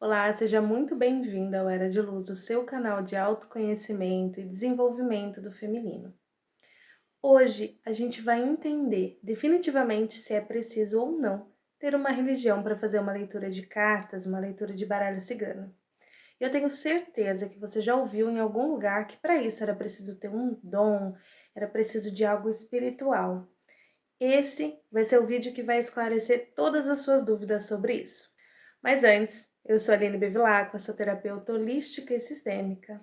Olá, seja muito bem-vindo ao Era de Luz, o seu canal de autoconhecimento e desenvolvimento do feminino. Hoje a gente vai entender definitivamente se é preciso ou não ter uma religião para fazer uma leitura de cartas, uma leitura de baralho cigano. Eu tenho certeza que você já ouviu em algum lugar que para isso era preciso ter um dom, era preciso de algo espiritual. Esse vai ser o vídeo que vai esclarecer todas as suas dúvidas sobre isso. Mas antes, eu sou a Aline Bevilacqua, sou terapeuta holística e sistêmica,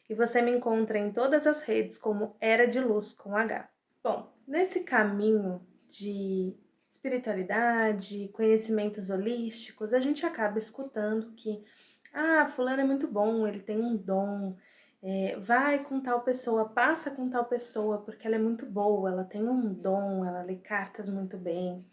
e você me encontra em todas as redes como Era de Luz com H. Bom, nesse caminho de espiritualidade, conhecimentos holísticos, a gente acaba escutando que fulano é muito bom, ele tem um dom, vai com tal pessoa, passa com tal pessoa, porque ela é muito boa, ela tem um dom, ela lê cartas muito bem.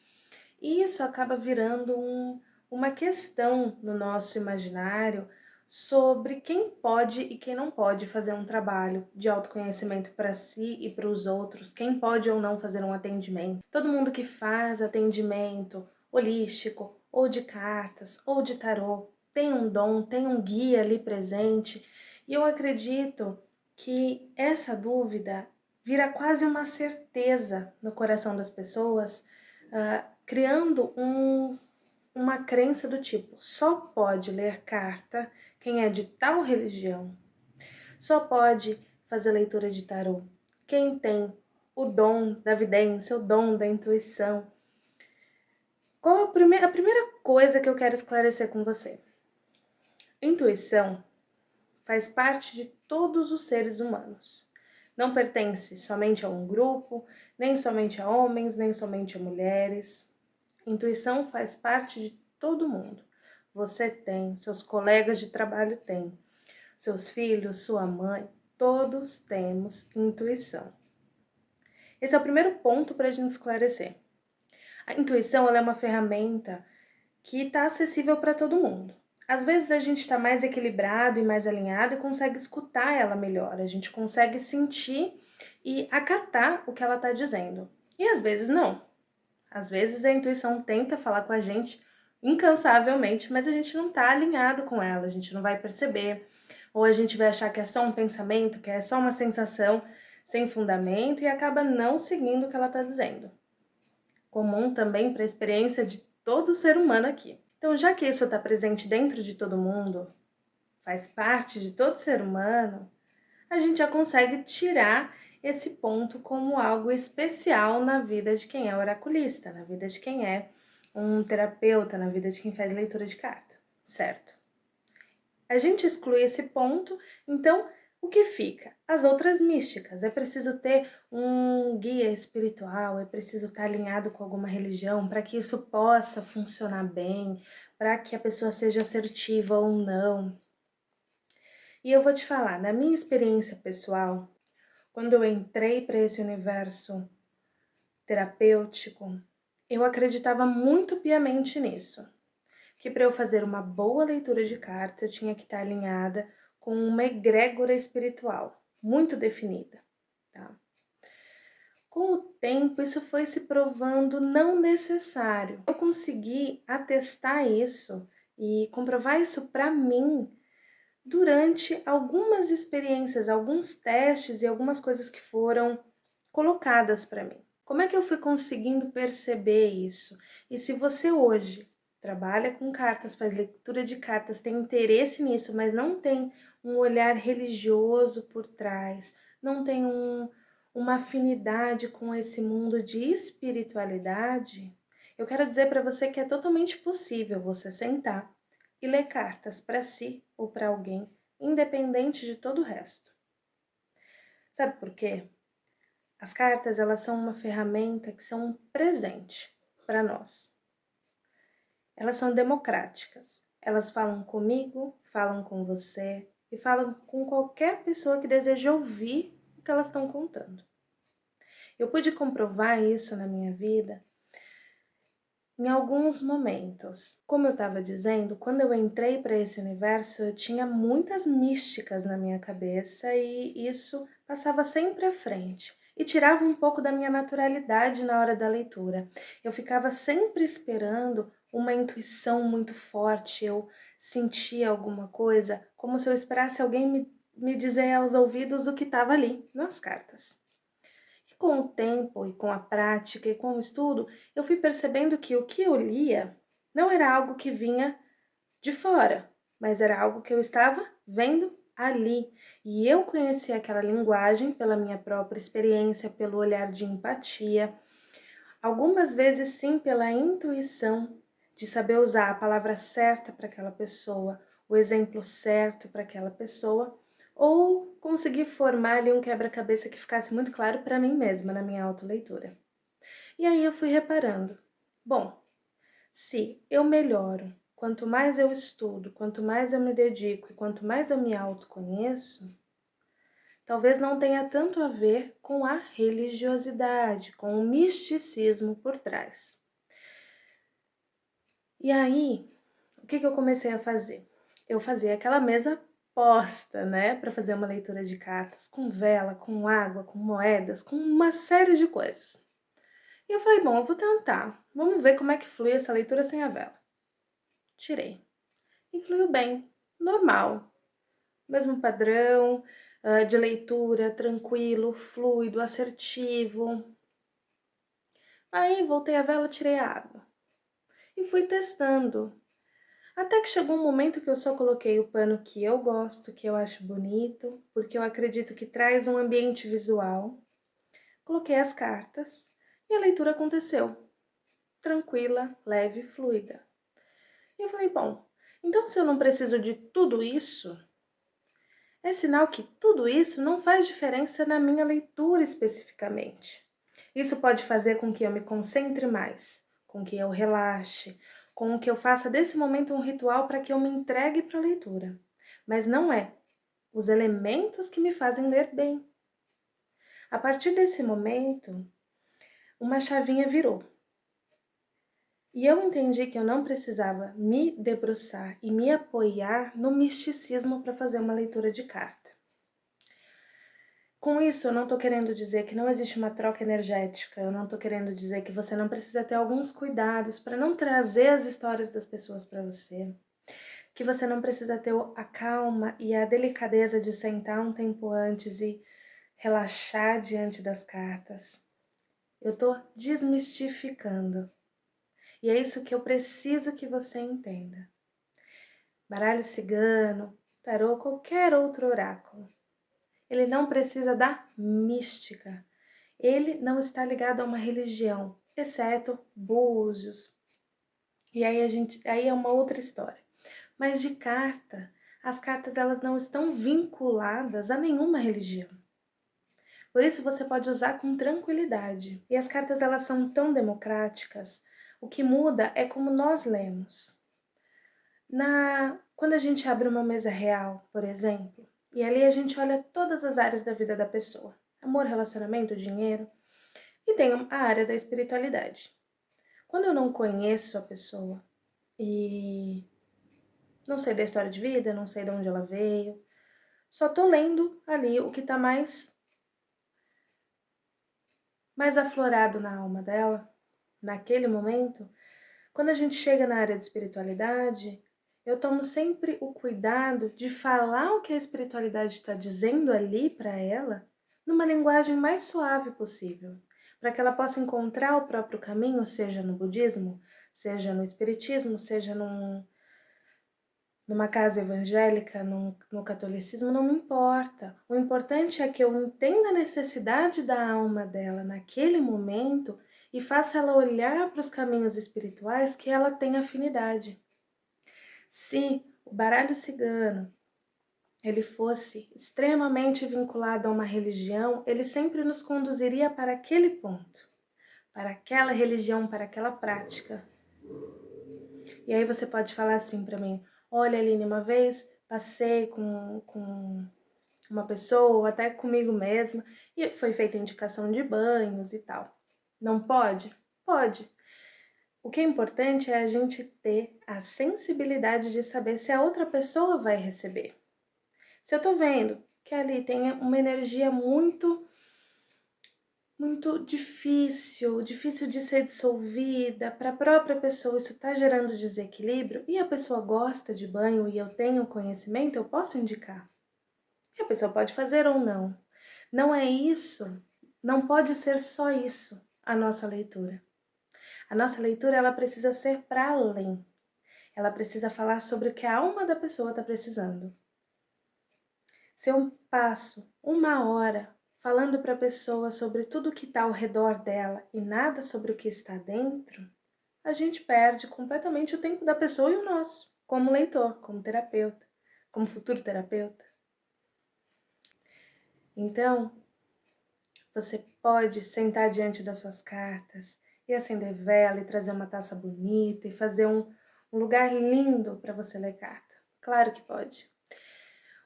E isso acaba virando uma questão no nosso imaginário sobre quem pode e quem não pode fazer um trabalho de autoconhecimento para si e para os outros, quem pode ou não fazer um atendimento. Todo mundo que faz atendimento holístico, ou de cartas, ou de tarô, tem um dom, tem um guia ali presente, e eu acredito que essa dúvida vira quase uma certeza no coração das pessoas, criando uma crença do tipo: só pode ler carta quem é de tal religião, só pode fazer leitura de tarô quem tem o dom da vidência, o dom da intuição. Qual a primeira coisa que eu quero esclarecer com você? Intuição faz parte de todos os seres humanos. Não pertence somente a um grupo, nem somente a homens, nem somente a mulheres. Intuição faz parte de todo mundo. Você tem, seus colegas de trabalho têm, seus filhos, sua mãe, todos temos intuição. Esse é o primeiro ponto para a gente esclarecer. A intuição ela é uma ferramenta que está acessível para todo mundo. Às vezes a gente está mais equilibrado e mais alinhado e consegue escutar ela melhor, a gente consegue sentir e acatar o que ela está dizendo. E às vezes não. Às vezes a intuição tenta falar com a gente incansavelmente, mas a gente não está alinhado com ela, a gente não vai perceber. Ou a gente vai achar que é só um pensamento, que é só uma sensação sem fundamento e acaba não seguindo o que ela está dizendo. Comum também para a experiência de todo ser humano aqui. Então, já que isso está presente dentro de todo mundo, faz parte de todo ser humano, a gente já consegue tirar esse ponto como algo especial na vida de quem é oraculista, na vida de quem é um terapeuta, na vida de quem faz leitura de carta, certo? A gente exclui esse ponto, então o que fica? As outras místicas. É preciso ter um guia espiritual, é preciso estar alinhado com alguma religião para que isso possa funcionar bem, para que a pessoa seja assertiva ou não. E eu vou te falar, na minha experiência pessoal, quando eu entrei para esse universo terapêutico, eu acreditava muito piamente nisso, que para eu fazer uma boa leitura de carta eu tinha que estar alinhada com uma egrégora espiritual muito definida, tá? Com o tempo, isso foi se provando não necessário. Eu consegui atestar isso e comprovar isso para mim durante algumas experiências, alguns testes e algumas coisas que foram colocadas para mim. Como é que eu fui conseguindo perceber isso? E se você hoje trabalha com cartas, faz leitura de cartas, tem interesse nisso, mas não tem um olhar religioso por trás, não tem uma afinidade com esse mundo de espiritualidade, eu quero dizer para você que é totalmente possível você sentar e ler cartas para si ou para alguém, independente de todo o resto. Sabe por quê? As cartas, elas são uma ferramenta que são um presente para nós. Elas são democráticas. Elas falam comigo, falam com você e falam com qualquer pessoa que deseje ouvir o que elas estão contando. Eu pude comprovar isso na minha vida em alguns momentos. Como eu estava dizendo, quando eu entrei para esse universo, eu tinha muitas místicas na minha cabeça e isso passava sempre à frente e tirava um pouco da minha naturalidade na hora da leitura. Eu ficava sempre esperando uma intuição muito forte, eu sentia alguma coisa, como se eu esperasse alguém me dizer aos ouvidos o que estava ali nas cartas. E com o tempo, e com a prática, e com o estudo, eu fui percebendo que o que eu lia não era algo que vinha de fora, mas era algo que eu estava vendo ali. E eu conhecia aquela linguagem pela minha própria experiência, pelo olhar de empatia, algumas vezes sim pela intuição de saber usar a palavra certa para aquela pessoa, o exemplo certo para aquela pessoa, ou conseguir formar ali um quebra-cabeça que ficasse muito claro para mim mesma na minha autoleitura. E aí eu fui reparando, bom, se eu melhoro, quanto mais eu estudo, quanto mais eu me dedico e quanto mais eu me autoconheço, talvez não tenha tanto a ver com a religiosidade, com o misticismo por trás. E aí, o que eu comecei a fazer? Eu fazia aquela mesa posta, né, para fazer uma leitura de cartas, com vela, com água, com moedas, com uma série de coisas. E eu falei, bom, eu vou tentar, vamos ver como é que flui essa leitura sem a vela. Tirei. E fluiu bem, normal, mesmo padrão de leitura, tranquilo, fluido, assertivo. Aí voltei a vela, tirei a água e fui testando. Até que chegou um momento que eu só coloquei o pano que eu gosto, que eu acho bonito, porque eu acredito que traz um ambiente visual. Coloquei as cartas e a leitura aconteceu, tranquila, leve e fluida. E eu falei, bom, então se eu não preciso de tudo isso, é sinal que tudo isso não faz diferença na minha leitura especificamente. Isso pode fazer com que eu me concentre mais, com que eu relaxe, com que eu faça desse momento um ritual para que eu me entregue para a leitura. Mas não é os elementos que me fazem ler bem. A partir desse momento, uma chavinha virou. E eu entendi que eu não precisava me debruçar e me apoiar no misticismo para fazer uma leitura de carta. Com isso, eu não estou querendo dizer que não existe uma troca energética, eu não estou querendo dizer que você não precisa ter alguns cuidados para não trazer as histórias das pessoas para você, que você não precisa ter a calma e a delicadeza de sentar um tempo antes e relaxar diante das cartas. Eu estou desmistificando. E é isso que eu preciso que você entenda. Baralho cigano, tarô, qualquer outro oráculo. Ele não precisa da mística. Ele não está ligado a uma religião, exceto búzios. E aí é uma outra história. Mas de carta, as cartas elas não estão vinculadas a nenhuma religião. Por isso você pode usar com tranquilidade. E as cartas elas são tão democráticas. O que muda é como nós lemos. Quando a gente abre uma mesa real, por exemplo, e ali a gente olha todas as áreas da vida da pessoa. Amor, relacionamento, dinheiro. E tem a área da espiritualidade. Quando eu não conheço a pessoa e não sei da história de vida, não sei de onde ela veio, só tô lendo ali o que tá mais aflorado na alma dela, naquele momento. Quando a gente chega na área de espiritualidade, eu tomo sempre o cuidado de falar o que a espiritualidade está dizendo ali para ela, numa linguagem mais suave possível, para que ela possa encontrar o próprio caminho, seja no budismo, seja no espiritismo, seja numa casa evangélica, no catolicismo, não me importa. O importante é que eu entenda a necessidade da alma dela naquele momento e faça ela olhar para os caminhos espirituais que ela tem afinidade. Se o baralho cigano ele fosse extremamente vinculado a uma religião, ele sempre nos conduziria para aquele ponto, para aquela religião, para aquela prática. E aí você pode falar assim para mim, olha Aline, uma vez passei com uma pessoa, ou até comigo mesma, e foi feita indicação de banhos e tal. Não pode? Pode. O que é importante é a gente ter a sensibilidade de saber se a outra pessoa vai receber. Se eu tô vendo que ali tem uma energia muito muito difícil de ser dissolvida, para a própria pessoa isso está gerando desequilíbrio, e a pessoa gosta de banho e eu tenho conhecimento, eu posso indicar. E a pessoa pode fazer ou não. Não é isso, não pode ser só isso a nossa leitura. A nossa leitura ela precisa ser para além. Ela precisa falar sobre o que a alma da pessoa está precisando. Se eu passo 1 hora falando para a pessoa sobre tudo que está ao redor dela e nada sobre o que está dentro, a gente perde completamente o tempo da pessoa e o nosso, como leitor, como terapeuta, como futuro terapeuta. Então, você pode sentar diante das suas cartas e acender vela e trazer uma taça bonita e fazer um lugar lindo para você ler carta. Claro que pode.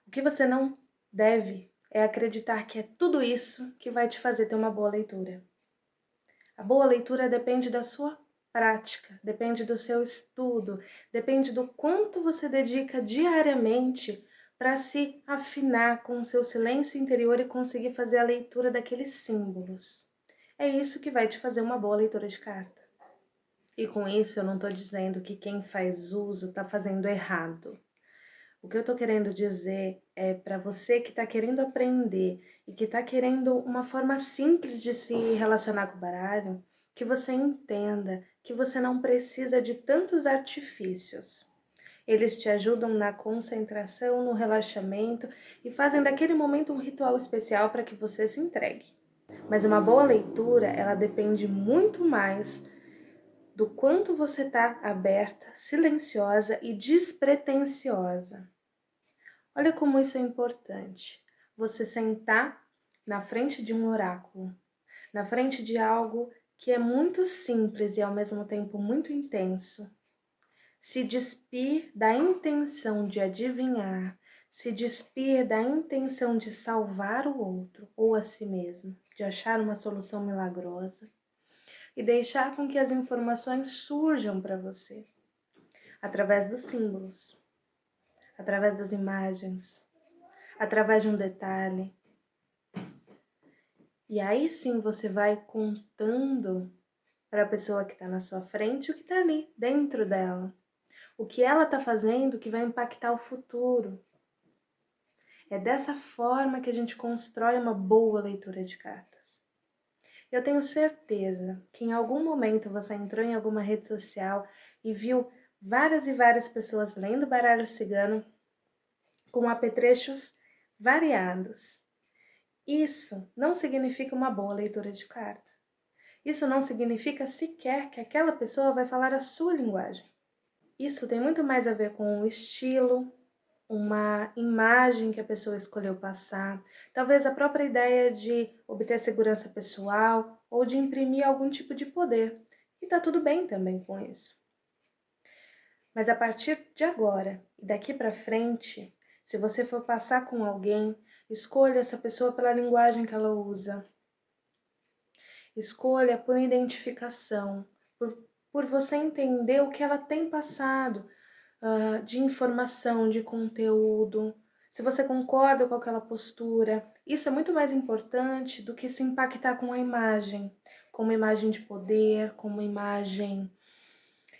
O que você não deve é acreditar que é tudo isso que vai te fazer ter uma boa leitura. A boa leitura depende da sua prática, depende do seu estudo, depende do quanto você dedica diariamente para se afinar com o seu silêncio interior e conseguir fazer a leitura daqueles símbolos. É isso que vai te fazer uma boa leitura de carta. E com isso eu não estou dizendo que quem faz uso está fazendo errado. O que eu estou querendo dizer é para você que está querendo aprender e que está querendo uma forma simples de se relacionar com o baralho, que você entenda que você não precisa de tantos artifícios. Eles te ajudam na concentração, no relaxamento e fazem daquele momento um ritual especial para que você se entregue. Mas uma boa leitura, ela depende muito mais do quanto você está aberta, silenciosa e despretensiosa. Olha como isso é importante. Você sentar na frente de um oráculo, na frente de algo que é muito simples e ao mesmo tempo muito intenso. Se despir da intenção de adivinhar, se despir da intenção de salvar o outro ou a si mesmo, de achar uma solução milagrosa e deixar com que as informações surjam para você, através dos símbolos, através das imagens, através de um detalhe. E aí sim você vai contando para a pessoa que está na sua frente o que está ali dentro dela, o que ela está fazendo que vai impactar o futuro. É dessa forma que a gente constrói uma boa leitura de cartas. Eu tenho certeza que em algum momento você entrou em alguma rede social e viu várias e várias pessoas lendo baralho cigano com apetrechos variados. Isso não significa uma boa leitura de carta. Isso não significa sequer que aquela pessoa vai falar a sua linguagem. Isso tem muito mais a ver com o estilo, uma imagem que a pessoa escolheu passar, talvez a própria ideia de obter segurança pessoal ou de imprimir algum tipo de poder. E tá tudo bem também com isso. Mas a partir de agora e daqui para frente, se você for passar com alguém, escolha essa pessoa pela linguagem que ela usa. Escolha por identificação, por você entender o que ela tem passado, de informação, de conteúdo, se você concorda com aquela postura. Isso é muito mais importante do que se impactar com a imagem, com uma imagem de poder, com uma imagem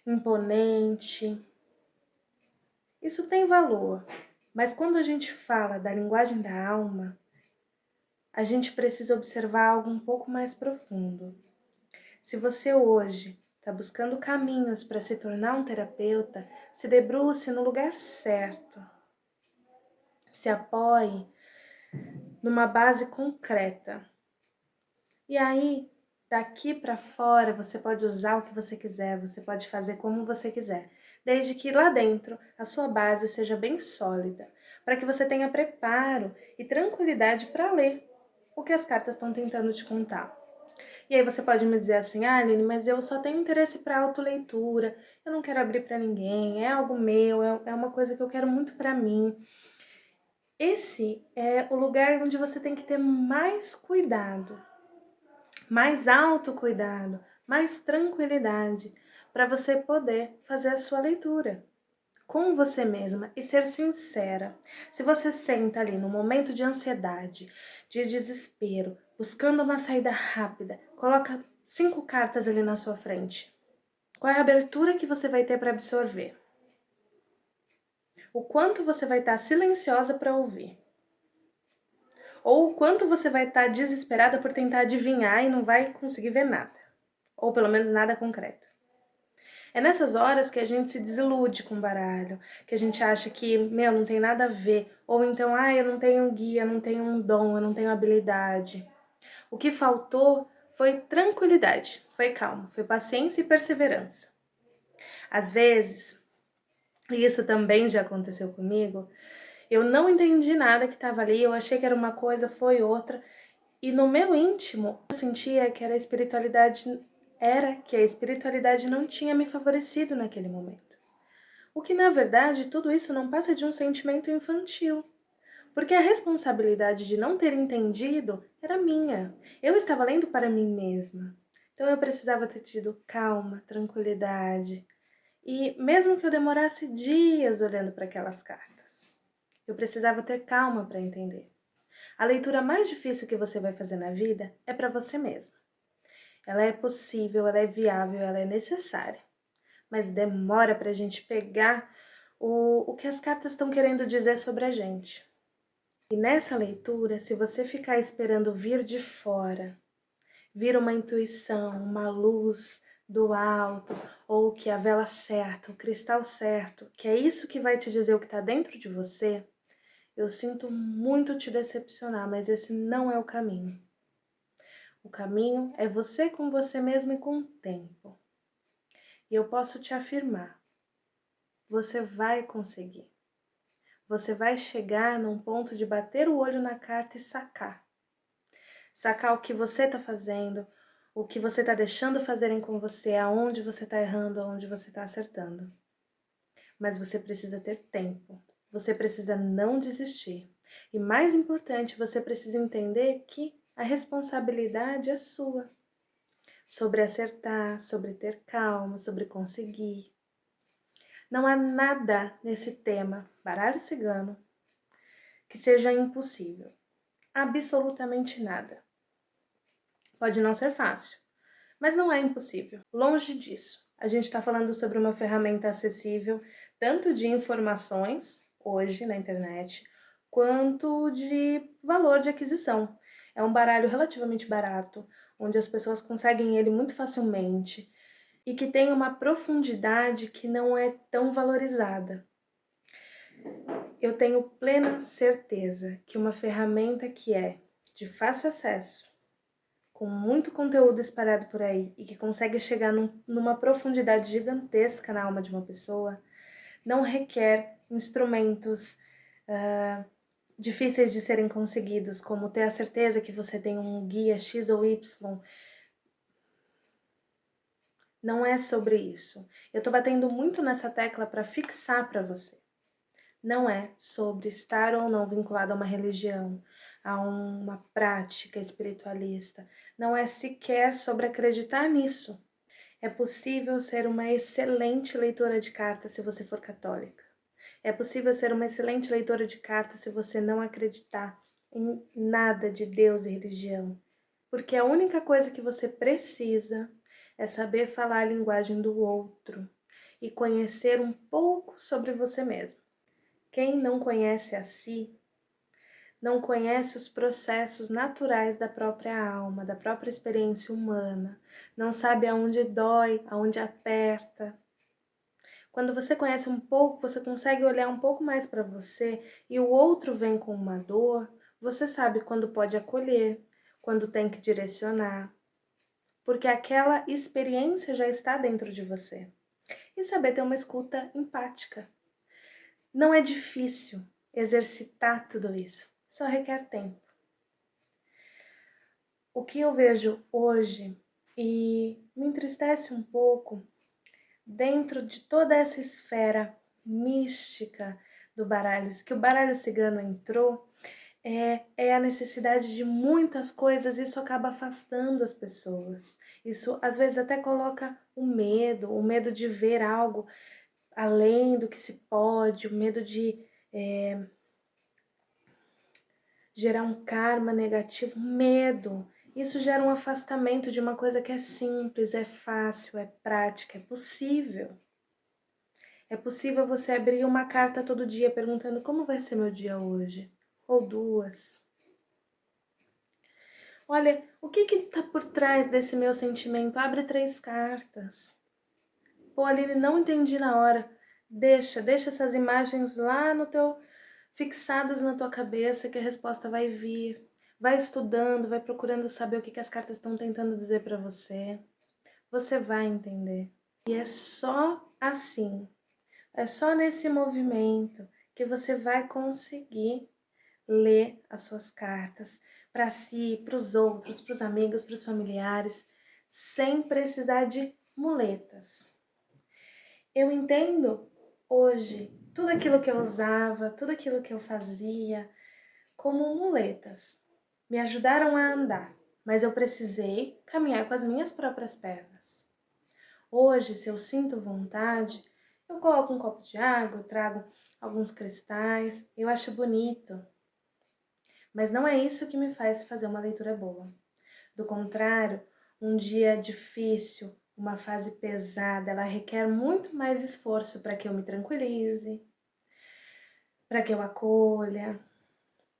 imponente. Isso tem valor, mas quando a gente fala da linguagem da alma, a gente precisa observar algo um pouco mais profundo. Se você hoje está buscando caminhos para se tornar um terapeuta, se debruce no lugar certo. Se apoie numa base concreta. E aí, daqui para fora, você pode usar o que você quiser, você pode fazer como você quiser, desde que lá dentro a sua base seja bem sólida, para que você tenha preparo e tranquilidade para ler o que as cartas estão tentando te contar. E aí você pode me dizer assim, Aline, mas eu só tenho interesse para autoleitura, eu não quero abrir para ninguém, é algo meu, é uma coisa que eu quero muito para mim. Esse é o lugar onde você tem que ter mais cuidado, mais autocuidado, mais tranquilidade, para você poder fazer a sua leitura com você mesma e ser sincera. Se você senta ali no momento de ansiedade, de desespero, buscando uma saída rápida. Coloca 5 cartas ali na sua frente. Qual é a abertura que você vai ter para absorver? O quanto você vai estar silenciosa para ouvir? Ou o quanto você vai estar desesperada por tentar adivinhar e não vai conseguir ver nada? Ou pelo menos nada concreto. É nessas horas que a gente se desilude com o baralho, que a gente acha que, não tem nada a ver, ou então, eu não tenho guia, não tenho um dom, eu não tenho habilidade. O que faltou foi tranquilidade, foi calma, foi paciência e perseverança. Às vezes, e isso também já aconteceu comigo, eu não entendi nada que estava ali, eu achei que era uma coisa, foi outra, e no meu íntimo eu sentia que que a espiritualidade não tinha me favorecido naquele momento. O que na verdade tudo isso não passa de um sentimento infantil, porque a responsabilidade de não ter entendido era minha. Eu estava lendo para mim mesma. Então eu precisava ter tido calma, tranquilidade. E mesmo que eu demorasse dias olhando para aquelas cartas, eu precisava ter calma para entender. A leitura mais difícil que você vai fazer na vida é para você mesma. Ela é possível, ela é viável, ela é necessária. Mas demora para a gente pegar o que as cartas estão querendo dizer sobre a gente. E nessa leitura, se você ficar esperando vir de fora, vir uma intuição, uma luz do alto, ou que a vela certa, o cristal certo, que é isso que vai te dizer o que está dentro de você, eu sinto muito te decepcionar, mas esse não é o caminho. O caminho é você com você mesmo e com o tempo. E eu posso te afirmar, você vai conseguir. Você vai chegar num ponto de bater o olho na carta e sacar. Sacar o que você está fazendo, o que você está deixando fazerem com você, aonde você está errando, aonde você está acertando. Mas você precisa ter tempo. Você precisa não desistir. E mais importante, você precisa entender que a responsabilidade é sua. Sobre acertar, sobre ter calma, sobre conseguir. Não há nada nesse tema, baralho cigano, que seja impossível. Absolutamente nada. Pode não ser fácil, mas não é impossível. Longe disso. A gente está falando sobre uma ferramenta acessível, tanto de informações, hoje na internet, quanto de valor de aquisição. É um baralho relativamente barato, onde as pessoas conseguem ele muito facilmente e que tem uma profundidade que não é tão valorizada. Eu tenho plena certeza que uma ferramenta que é de fácil acesso, com muito conteúdo espalhado por aí e que consegue chegar numa profundidade gigantesca na alma de uma pessoa, não requer instrumentos difíceis de serem conseguidos, como ter a certeza que você tem um guia X ou Y. Não é sobre isso. Eu tô batendo muito nessa tecla para fixar para você. Não é sobre estar ou não vinculado a uma religião, a uma prática espiritualista. Não é sequer sobre acreditar nisso. É possível ser uma excelente leitora de cartas se você for católica. É possível ser uma excelente leitora de cartas se você não acreditar em nada de Deus e religião. Porque a única coisa que você precisa é saber falar a linguagem do outro e conhecer um pouco sobre você mesmo. Quem não conhece a si, não conhece os processos naturais da própria alma, da própria experiência humana, não sabe aonde dói, aonde aperta. Quando você conhece um pouco, você consegue olhar um pouco mais para você e o outro vem com uma dor, você sabe quando pode acolher, quando tem que direcionar, porque aquela experiência já está dentro de você. E saber ter uma escuta empática. Não é difícil exercitar tudo isso, só requer tempo. O que eu vejo hoje e me entristece um pouco, dentro de toda essa esfera mística do baralho, que o baralho cigano entrou, é a necessidade de muitas coisas. Isso acaba afastando as pessoas. Isso às vezes até coloca o medo de ver algo além do que se pode, o medo de gerar um karma negativo, medo. Isso gera um afastamento de uma coisa que é simples, é fácil, é prática, é possível. É possível você abrir uma carta todo dia perguntando como vai ser meu dia hoje, ou duas. Olha, o que está por trás desse meu sentimento? Abre 3 cartas. Pô, Aline, não entendi na hora. Deixa essas imagens lá no teu, fixadas na tua cabeça, que a resposta vai vir. Vai estudando, vai procurando saber o que as cartas estão tentando dizer para você. Você vai entender. E é só assim, é só nesse movimento que você vai conseguir ler as suas cartas para si, para os outros, para os amigos, para os familiares, sem precisar de muletas. Eu entendo hoje tudo aquilo que eu usava, tudo aquilo que eu fazia como muletas. Me ajudaram a andar, mas eu precisei caminhar com as minhas próprias pernas. Hoje, se eu sinto vontade, eu coloco um copo de água, trago alguns cristais, eu acho bonito. Mas não é isso que me faz fazer uma leitura boa. Do contrário, um dia difícil, uma fase pesada, ela requer muito mais esforço para que eu me tranquilize, para que eu acolha.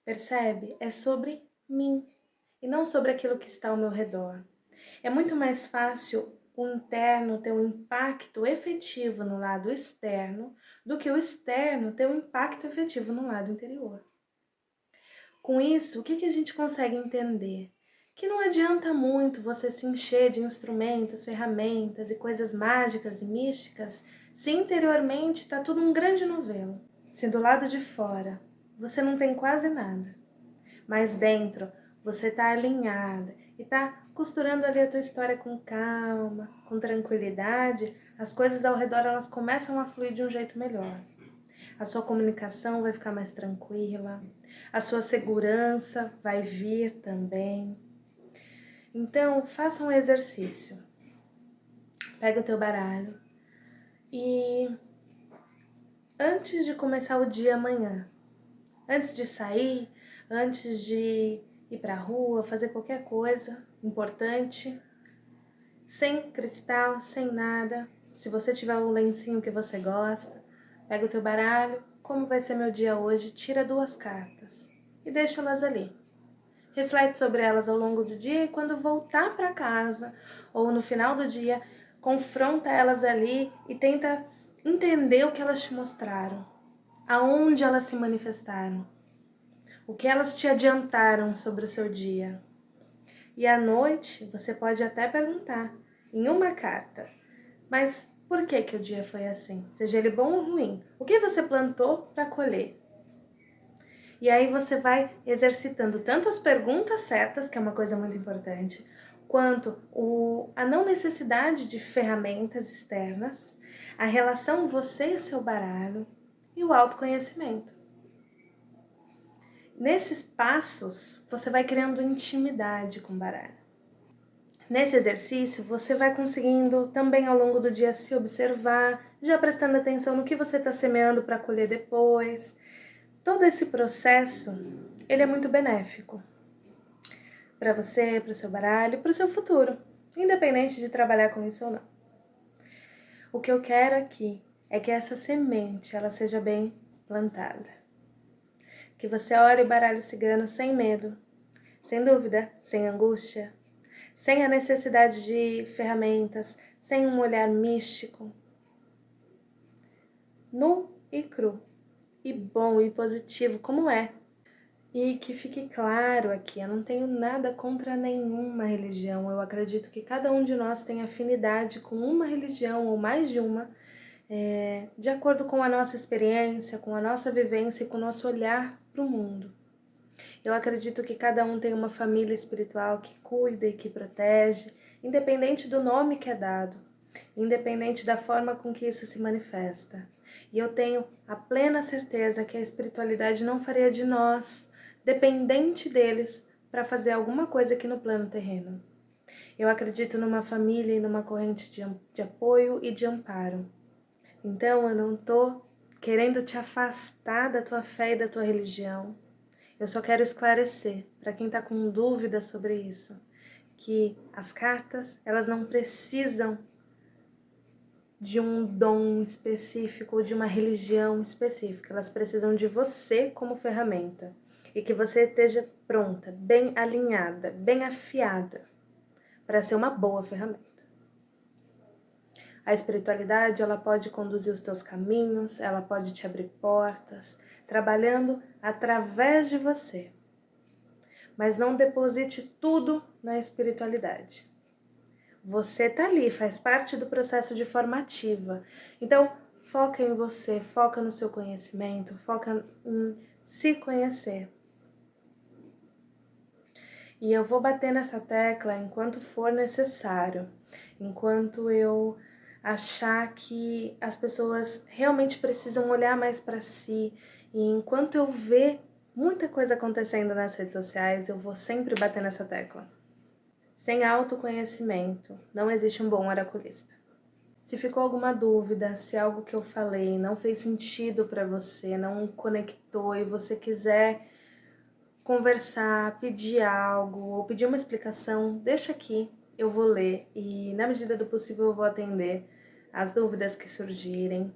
Percebe? É sobre mim e não sobre aquilo que está ao meu redor. É muito mais fácil o interno ter um impacto efetivo no lado externo do que o externo ter um impacto efetivo no lado interior. Com isso, o que a gente consegue entender? Que não adianta muito você se encher de instrumentos, ferramentas e coisas mágicas e místicas se interiormente está tudo um grande novelo. Se do lado de fora você não tem quase nada, mas dentro você está alinhada e está costurando ali a tua história com calma, com tranquilidade, as coisas ao redor elas começam a fluir de um jeito melhor. A sua comunicação vai ficar mais tranquila, a sua segurança vai vir também. Então, faça um exercício. Pega o teu baralho e antes de começar o dia amanhã, antes de sair, antes de ir para a rua, fazer qualquer coisa importante, sem cristal, sem nada, se você tiver um lencinho que você gosta, pega o teu baralho, como vai ser meu dia hoje, tira 2 cartas e deixa elas ali. Reflete sobre elas ao longo do dia e quando voltar para casa ou no final do dia, confronta elas ali e tenta entender o que elas te mostraram, aonde elas se manifestaram, o que elas te adiantaram sobre o seu dia. E à noite você pode até perguntar em uma carta, mas por que o dia foi assim? Seja ele bom ou ruim, o que você plantou para colher? E aí você vai exercitando tanto as perguntas certas, que é uma coisa muito importante, quanto a não necessidade de ferramentas externas, a relação você e seu baralho e o autoconhecimento. Nesses passos, você vai criando intimidade com o baralho. Nesse exercício, você vai conseguindo também ao longo do dia se observar, já prestando atenção no que você está semeando para colher depois. Todo esse processo, ele é muito benéfico para você, para o seu baralho, para o seu futuro, independente de trabalhar com isso ou não. O que eu quero aqui é que essa semente ela seja bem plantada. Que você olhe o baralho cigano sem medo, sem dúvida, sem angústia, sem a necessidade de ferramentas, sem um olhar místico, nu e cru, e bom e positivo como é. E que fique claro aqui, eu não tenho nada contra nenhuma religião. Eu acredito que cada um de nós tem afinidade com uma religião ou mais de uma, de acordo com a nossa experiência, com a nossa vivência e com o nosso olhar para o mundo. Eu acredito que cada um tem uma família espiritual que cuida e que protege, independente do nome que é dado, independente da forma com que isso se manifesta. E eu tenho a plena certeza que a espiritualidade não faria de nós dependente deles para fazer alguma coisa aqui no plano terreno. Eu acredito numa família e numa corrente de apoio e de amparo. Então eu não estou querendo te afastar da tua fé e da tua religião. Eu só quero esclarecer para quem está com dúvida sobre isso, que as cartas, elas não precisam de um dom específico ou de uma religião específica, elas precisam de você como ferramenta e que você esteja pronta, bem alinhada, bem afiada para ser uma boa ferramenta. A espiritualidade, ela pode conduzir os teus caminhos, ela pode te abrir portas, trabalhando através de você. Mas não deposite tudo na espiritualidade. Você tá ali, faz parte do processo de formativa. Então, foca em você, foca no seu conhecimento, foca em se conhecer. E eu vou bater nessa tecla enquanto for necessário, enquanto eu achar que as pessoas realmente precisam olhar mais para si, e enquanto eu ver muita coisa acontecendo nas redes sociais, eu vou sempre bater nessa tecla. Sem autoconhecimento, não existe um bom oraculista. Se ficou alguma dúvida, se algo que eu falei não fez sentido para você, não conectou e você quiser conversar, pedir algo ou pedir uma explicação, deixa aqui, eu vou ler e na medida do possível eu vou atender as dúvidas que surgirem.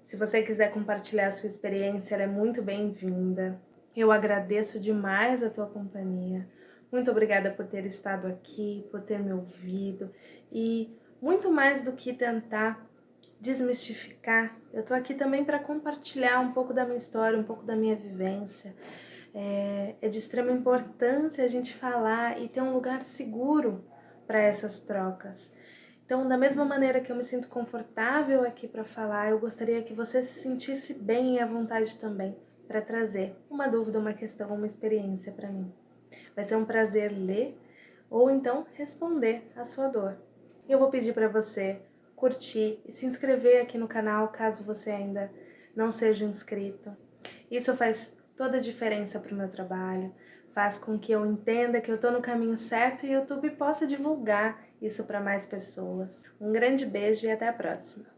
Se você quiser compartilhar a sua experiência, ela é muito bem-vinda. Eu agradeço demais a tua companhia. Muito obrigada por ter estado aqui, por ter me ouvido e muito mais do que tentar desmistificar, eu tô aqui também para compartilhar um pouco da minha história, um pouco da minha vivência. É de extrema importância a gente falar e ter um lugar seguro para essas trocas. Então, da mesma maneira que eu me sinto confortável aqui para falar, eu gostaria que você se sentisse bem e à vontade também para trazer uma dúvida, uma questão, uma experiência para mim. Vai ser um prazer ler ou então responder a sua dor. Eu vou pedir para você curtir e se inscrever aqui no canal caso você ainda não seja inscrito. Isso faz toda a diferença para o meu trabalho, faz com que eu entenda que eu estou no caminho certo e o YouTube possa divulgar isso para mais pessoas. Um grande beijo e até a próxima!